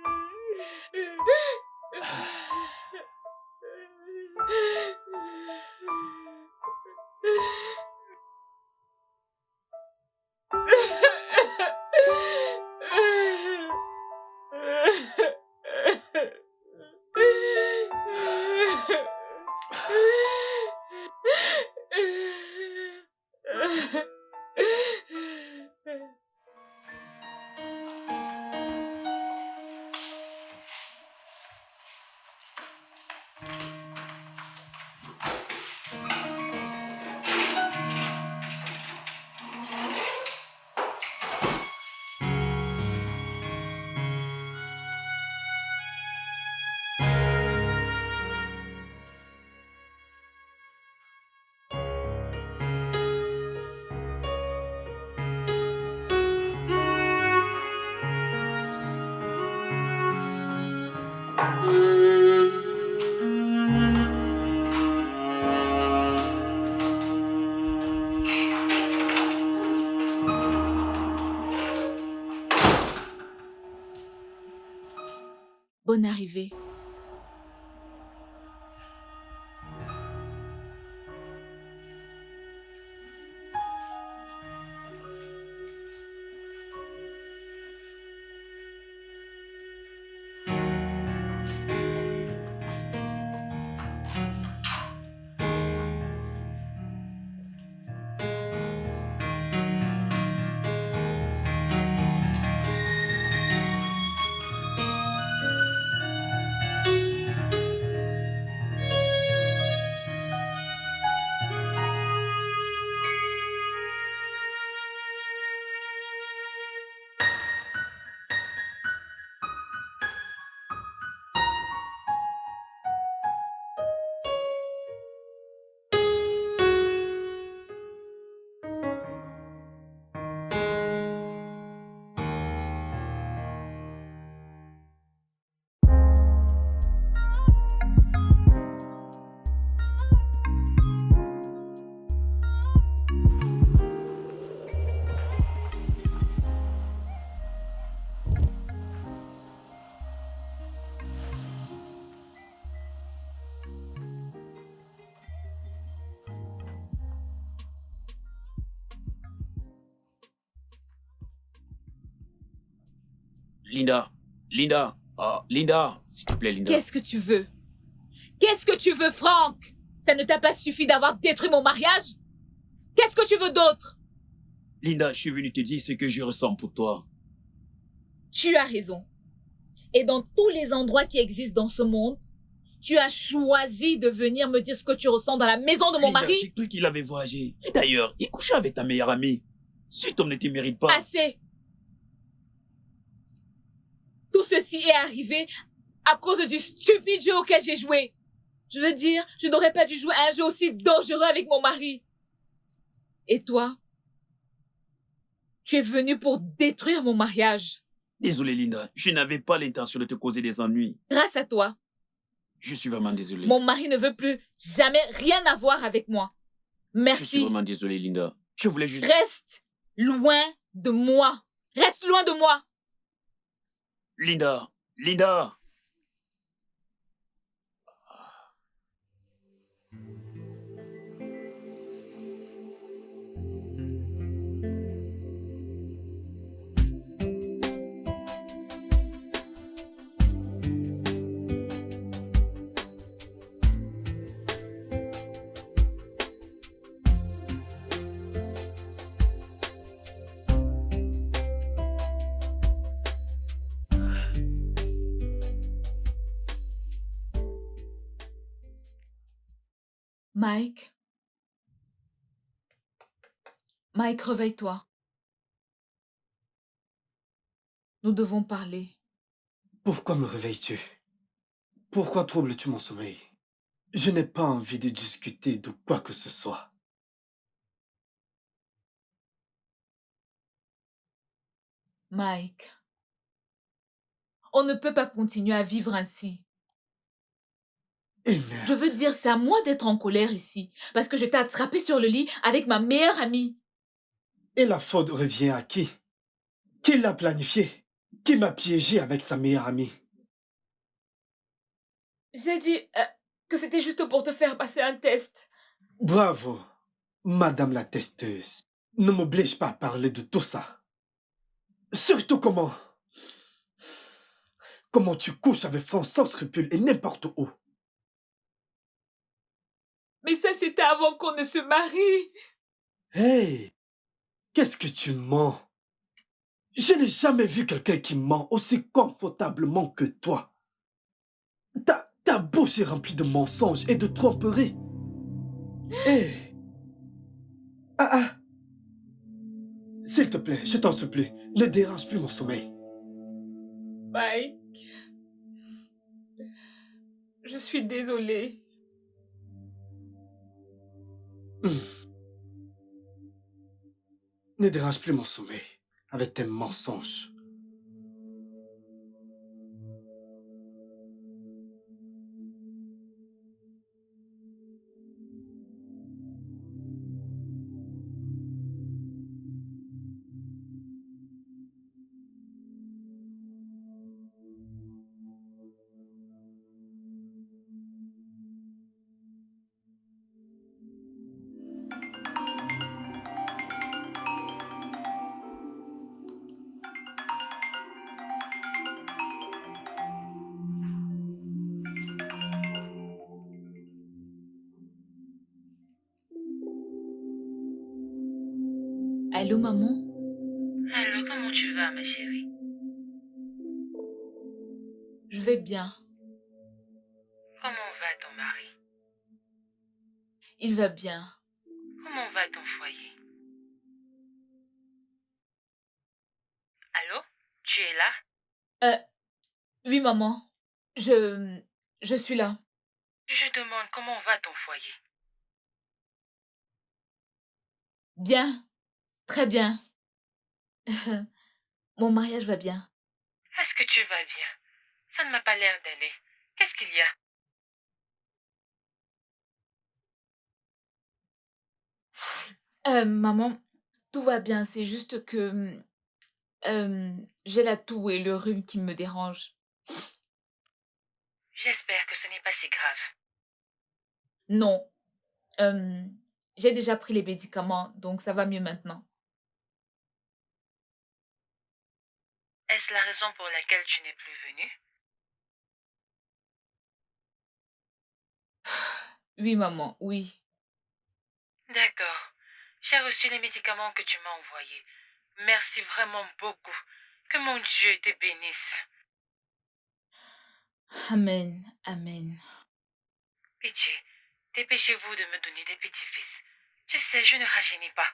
Bonne arrivée. Linda, Linda, Linda, s'il te plaît, Linda. Qu'est-ce que tu veux? Qu'est-ce que tu veux, Franck? Ça ne t'a pas suffi d'avoir détruit mon mariage? Qu'est-ce que tu veux d'autre? Linda, je suis venu te dire ce que je ressens pour toi. Tu as raison. Et dans tous les endroits qui existent dans ce monde, tu as choisi de venir me dire ce que tu ressens dans la maison de mon Linda, mari? j'ai cru qu'il avait voyagé. Et d'ailleurs, il couchait avec ta meilleure amie. Cet homme ne te mérite pas. Assez. Tout ceci est arrivé à cause du stupide jeu auquel j'ai joué. Je veux dire, je n'aurais pas dû jouer à un jeu aussi dangereux avec mon mari. Et toi? Tu es venu pour détruire mon mariage. Désolé, Linda. Je n'avais pas l'intention de te causer des ennuis. Grâce à toi, Je suis vraiment désolé. mon mari ne veut plus jamais rien avoir avec moi. Je suis Merci. vraiment désolé, Linda. Je voulais juste... Reste loin de moi. Reste loin de moi. Linda, Linda. Mike. Mike, réveille-toi. Nous devons parler. Pourquoi me réveilles-tu? Pourquoi troubles-tu mon sommeil? Je n'ai pas envie de discuter de quoi que ce soit. Mike. On ne peut pas continuer à vivre ainsi. Et Je merde. veux dire, c'est à moi d'être en colère ici. Parce que je t'ai attrapé sur le lit avec ma meilleure amie. Et la faute revient à qui? Qui l'a planifié? Qui m'a piégé avec sa meilleure amie? J'ai dit que c'était juste pour te faire passer un test. Bravo, Madame la testeuse. Ne m'oblige pas à parler de tout ça. Surtout comment tu couches avec Franck sans scrupule et n'importe où. Mais ça, c'était avant qu'on ne se marie. Hey, qu'est-ce que tu mens? Je n'ai jamais vu quelqu'un qui ment aussi confortablement que toi. Ta bouche est remplie de mensonges et de tromperies. Hey, ah, s'il te plaît, je t'en supplie, ne dérange plus mon sommeil. Mike, je suis désolée. Ne dérange plus mon sommeil avec tes mensonges. Allô, maman? Alors, comment tu vas, ma chérie? Je vais bien. Comment va ton mari? Il va bien. Comment va ton foyer? Allô? Tu es là? Oui, maman. Je suis là. Je demande comment va ton foyer. Bien. Très bien. Mon mariage va bien. Est-ce que tu vas bien? Ça ne m'a pas l'air d'aller. Qu'est-ce qu'il y a? Maman, tout va bien. C'est juste que j'ai la toux et le rhume qui me dérangent. J'espère que ce n'est pas si grave. Non. J'ai déjà pris les médicaments, donc ça va mieux maintenant. Est-ce Est-ce la raison pour laquelle tu n'es plus venu? Oui, maman, oui. D'accord. J'ai reçu les médicaments que tu m'as envoyés. Merci vraiment beaucoup. Que mon Dieu te bénisse. Amen, amen. Pitié, dépêchez-vous de me donner des petits-fils. Tu sais, je ne rajeunis pas.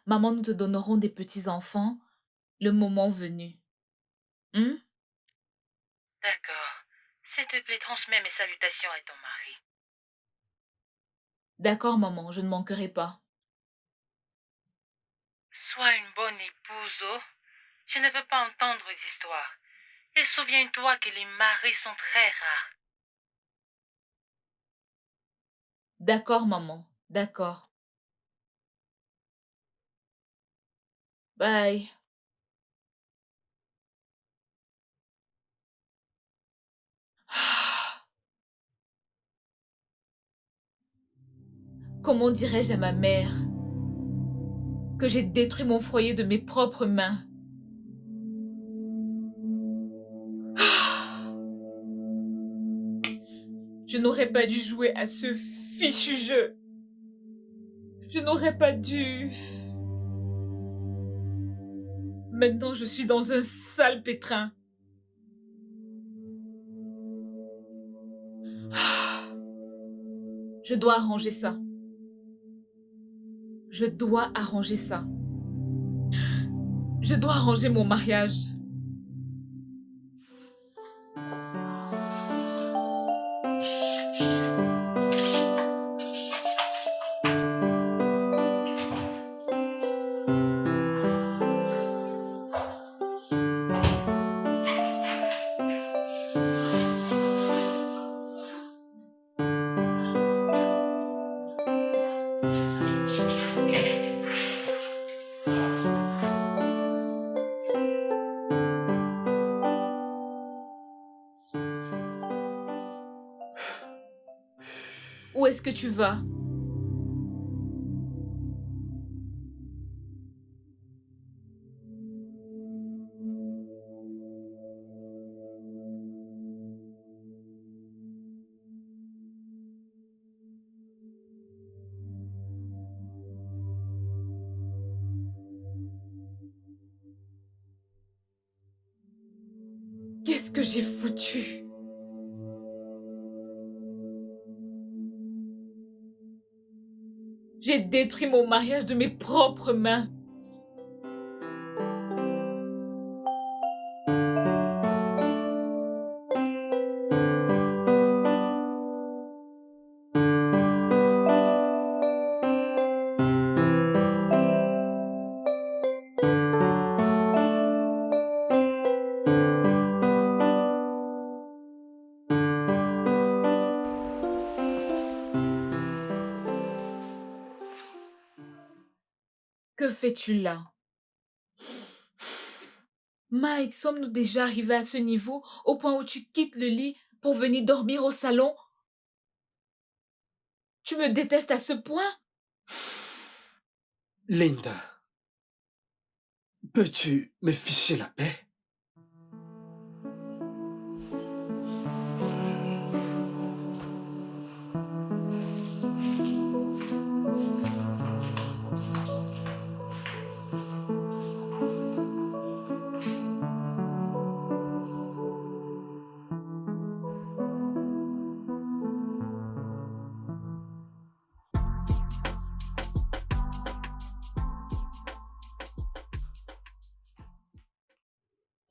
Maman, nous te donnerons des petits-enfants le moment venu. Hmm? D'accord. S'il te plaît, transmets mes salutations à ton mari. D'accord, maman, je ne manquerai pas. Sois une bonne épouse, oh. Je ne veux pas entendre d'histoire. Et souviens-toi que les maris sont très rares. D'accord, maman, d'accord. Bye. Comment dirais-je à ma mère que j'ai détruit mon foyer de mes propres mains? Je n'aurais pas dû jouer à ce fichu jeu. Je n'aurais pas dû. Maintenant, je suis dans un sale pétrin. Je dois arranger ça. Je dois arranger ça. Je dois arranger mon mariage. Où est-ce que tu vas? Qu'est-ce que j'ai foutu? J'ai détruit mon mariage de mes propres mains. Que fais-tu là? Mike, sommes-nous déjà arrivés à ce niveau, au point où tu quittes le lit pour venir dormir au salon? Tu me détestes à ce point? Linda, peux-tu me ficher la paix?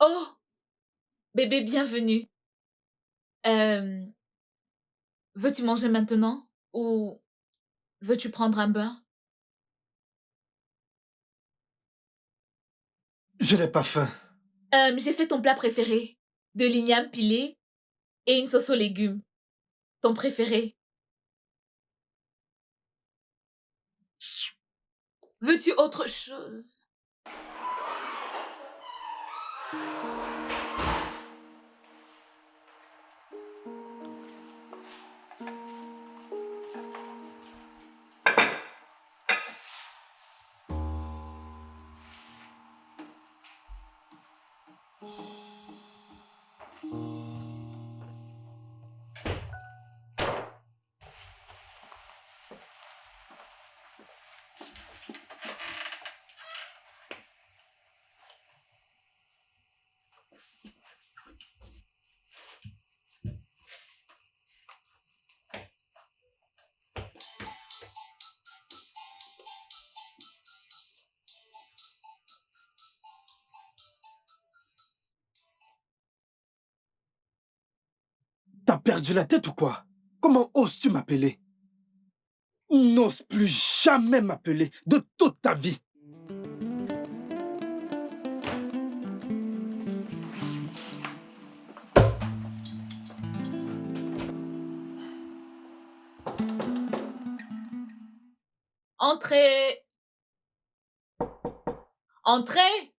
Oh, bébé, bienvenue. Euh, veux-tu manger maintenant? Ou veux-tu prendre un bain? Je n'ai pas faim. J'ai fait ton plat préféré. De l'igname pilé et une sauce aux légumes. Ton préféré. Veux-tu autre chose? T'as perdu la tête ou quoi? Comment oses-tu m'appeler? N'ose plus jamais m'appeler de toute ta vie. Entrez! Entrez!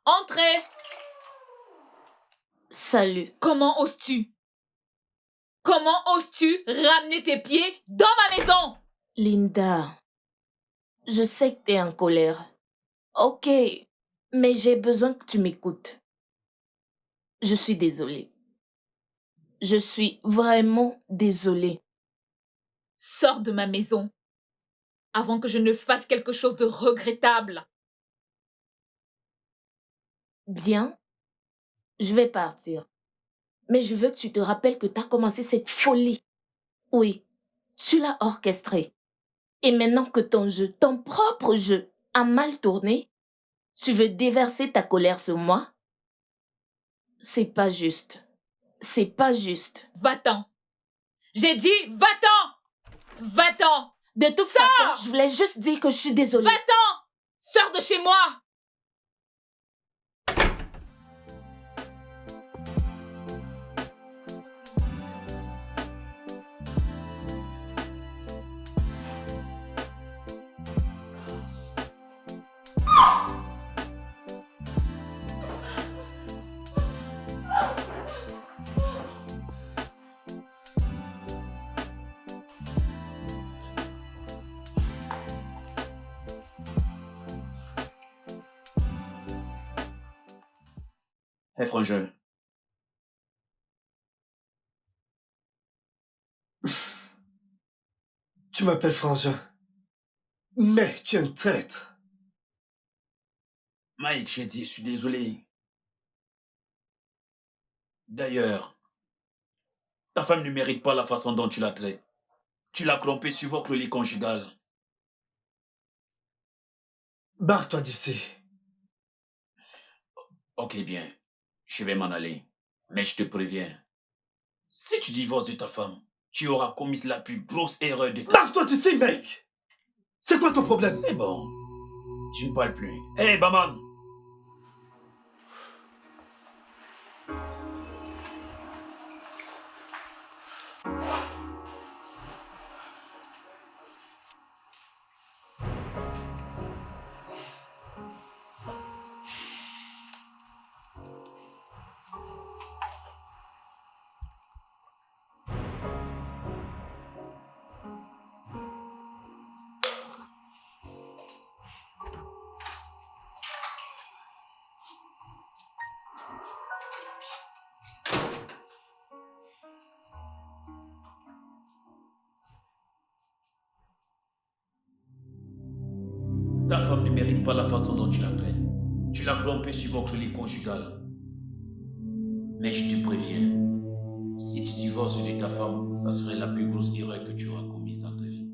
Entrez! Salut. Comment oses-tu? Comment oses-tu ramener tes pieds dans ma maison? Linda, je sais que t'es en colère. Ok, mais j'ai besoin que tu m'écoutes. Je suis désolée. Je suis vraiment désolée. Sors de ma maison avant que je ne fasse quelque chose de regrettable. Bien, je vais partir. Mais je veux que tu te rappelles que t'as commencé cette folie. Oui, tu l'as orchestrée. Et maintenant que ton jeu, ton propre jeu, a mal tourné, tu veux déverser ta colère sur moi? C'est pas juste. C'est pas juste. Va-t'en. J'ai dit va-t'en. Va-t'en. De toute façon, je voulais juste dire que je suis désolée. Va-t'en. Sors de chez moi. Hé, frangin, Tu m'appelles Frangin. Mais tu es un traître. Mike, j'ai dit, je suis désolé. D'ailleurs, ta femme ne mérite pas la façon dont tu la traites. Tu l'as trompée sur votre lit conjugal. Barre-toi d'ici. Ok, bien, je vais m'en aller. Mais je te préviens, si tu divorces de ta femme, tu auras commis la plus grosse erreur de ta vie. Barre-toi d'ici, mec! C'est quoi ton problème? C'est bon, tu ne parles plus. Hé, Baman! Ta femme ne mérite pas la façon dont tu la traites. Tu l'as trompée sur votre lit conjugal. Mais je te préviens, si tu divorces de ta femme, ça serait la plus grosse erreur que tu auras commise dans ta vie.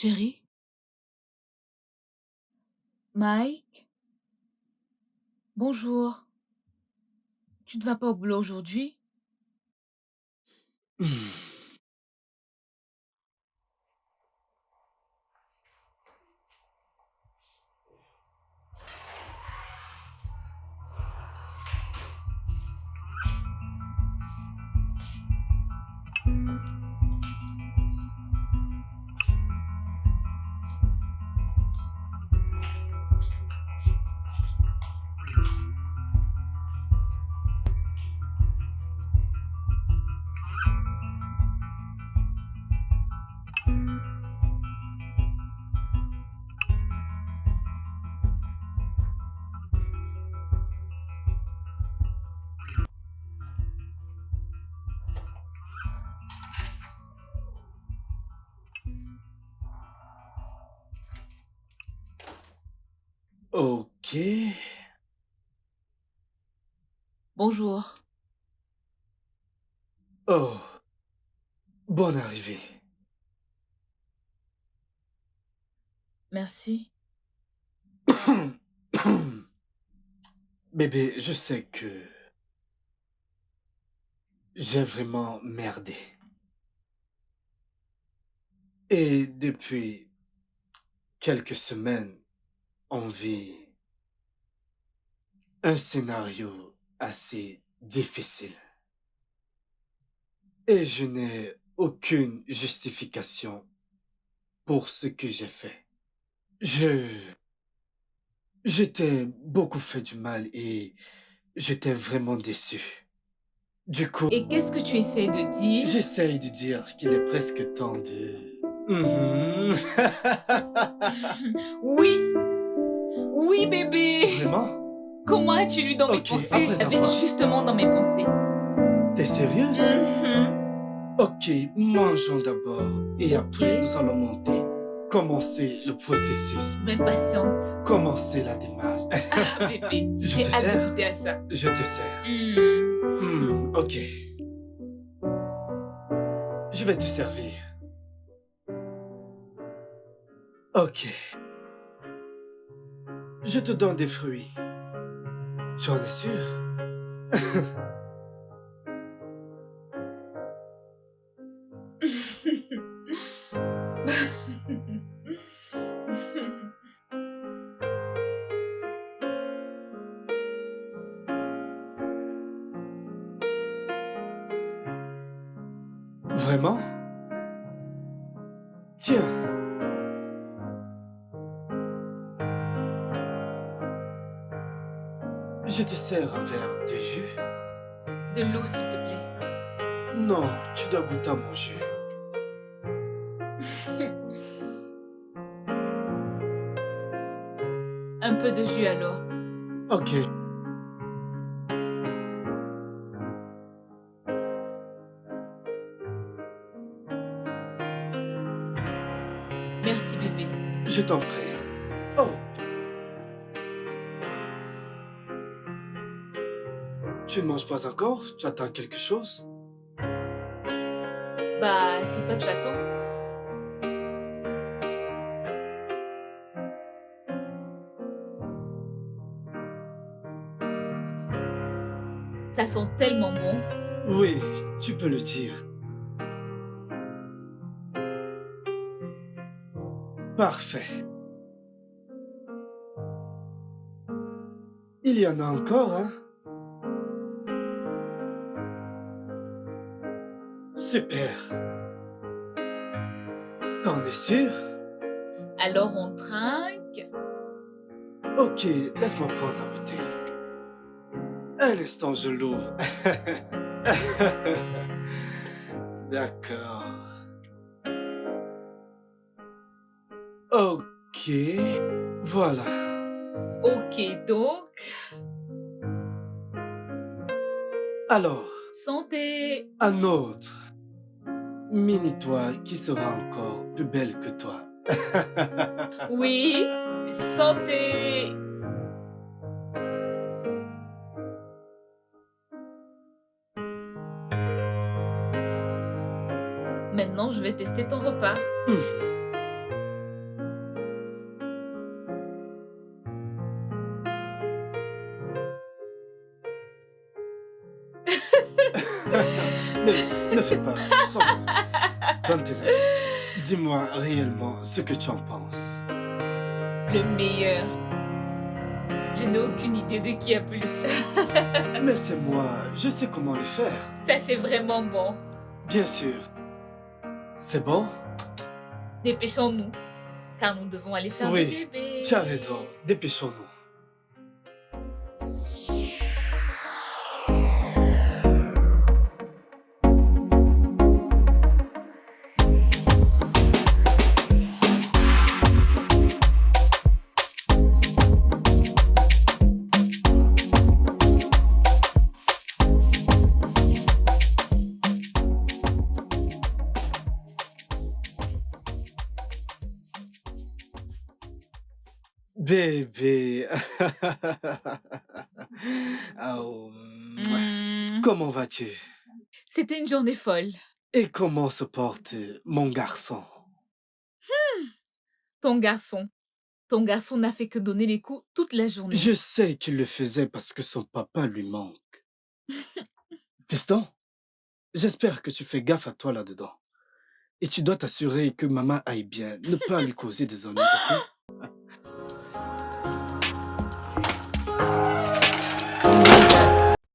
Chérie? Mike? Bonjour. Tu ne vas pas au boulot aujourd'hui? Ok. Bonjour. Oh, bonne arrivée. Merci. Bébé, je sais que j'ai vraiment merdé. Et depuis quelques semaines, on vit un scénario assez difficile. Et je n'ai aucune justification pour ce que j'ai fait. Je... J'étais beaucoup fait du mal et j'étais vraiment déçu. Du coup, Et qu'est-ce que tu essaies de dire? j'essaye de dire qu'il est presque temps de... Mhm. Oui, oui bébé. Vraiment? Comment as-tu lu dans mes Ok, pensées? après Elle avait avoir... justement dans mes pensées. T'es sérieuse? Mhm. Ok, mangeons d'abord et après Ok. nous allons monter. Commencer le processus. Même patiente. Commencer la démarche. Ah bébé, Je j'ai te hâte de sers? goûter à ça. Je te sers. Ok. Je vais te servir. Ok. Je te donne des fruits. Tu en es sûr? Vraiment? Tiens. Je te sers un verre de jus. De l'eau, s'il te plaît. Non, tu dois goûter à mon jus. Un peu de jus alors. Ok. Merci bébé. Je t'en prie. Oh, tu ne manges pas encore? Tu attends quelque chose? Bah, c'est toi que j'attends. Ça sent tellement bon. Oui, tu peux le dire. Parfait. Il y en a encore, hein? Super. T'en es sûr? Alors on trinque. Ok, laisse-moi prendre la bouteille. Un instant, je l'ouvre. D'accord. Ok, voilà. Ok, donc, Alors, santé. un autre. Mini-toi qui sera encore plus belle que toi. Oui, santé. Maintenant, je vais tester ton repas. donne tes avis. Dis-moi réellement ce que tu en penses. Le meilleur. Je n'ai aucune idée de qui a pu le faire. Mais c'est moi, je sais comment le faire. Ça, c'est vraiment bon. Bien sûr. C'est bon? Dépêchons-nous, car nous devons aller faire le Oui, bébé. tu as raison. Dépêchons-nous. Bébé. Oh, Hmm, comment vas-tu? C'était une journée folle. Et comment se porte mon garçon? Ton garçon. Ton garçon n'a fait que donner les coups toute la journée. Je sais qu'il le faisait parce que son papa lui manque. Fiston, j'espère que tu fais gaffe à toi là-dedans. Et tu dois t'assurer que maman aille bien, ne pas lui causer des ennuis, ok?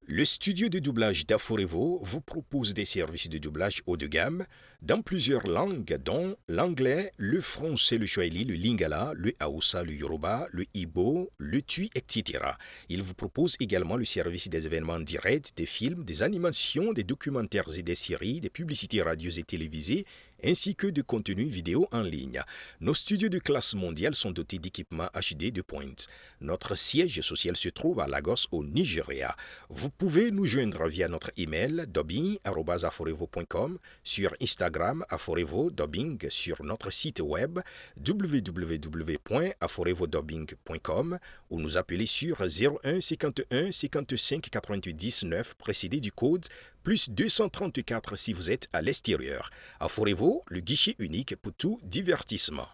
Le studio de doublage d'Aforevo vous propose des services de doublage haut de gamme dans plusieurs langues, dont l'anglais, le français, le swahili, le lingala, le hausa, le yoruba, le igbo, le tui, etc. Il vous propose également le service des événements directs, des films, des animations, des documentaires et des séries, des publicités radio et télévisées, ainsi que de contenus vidéo en ligne. Nos studios de classe mondiale sont dotés d'équipements HD de pointe. Notre siège social se trouve à Lagos, au Nigeria. Vous pouvez nous joindre via notre email dubbing@aforevo.com, sur Instagram Aforevo Dubbing, sur notre site web www.aforevodubbing.com ou nous appeler sur 01 51 55 98 19 précédé du code plus 234 si vous êtes à l'extérieur. Aforevo, le guichet unique pour tout divertissement.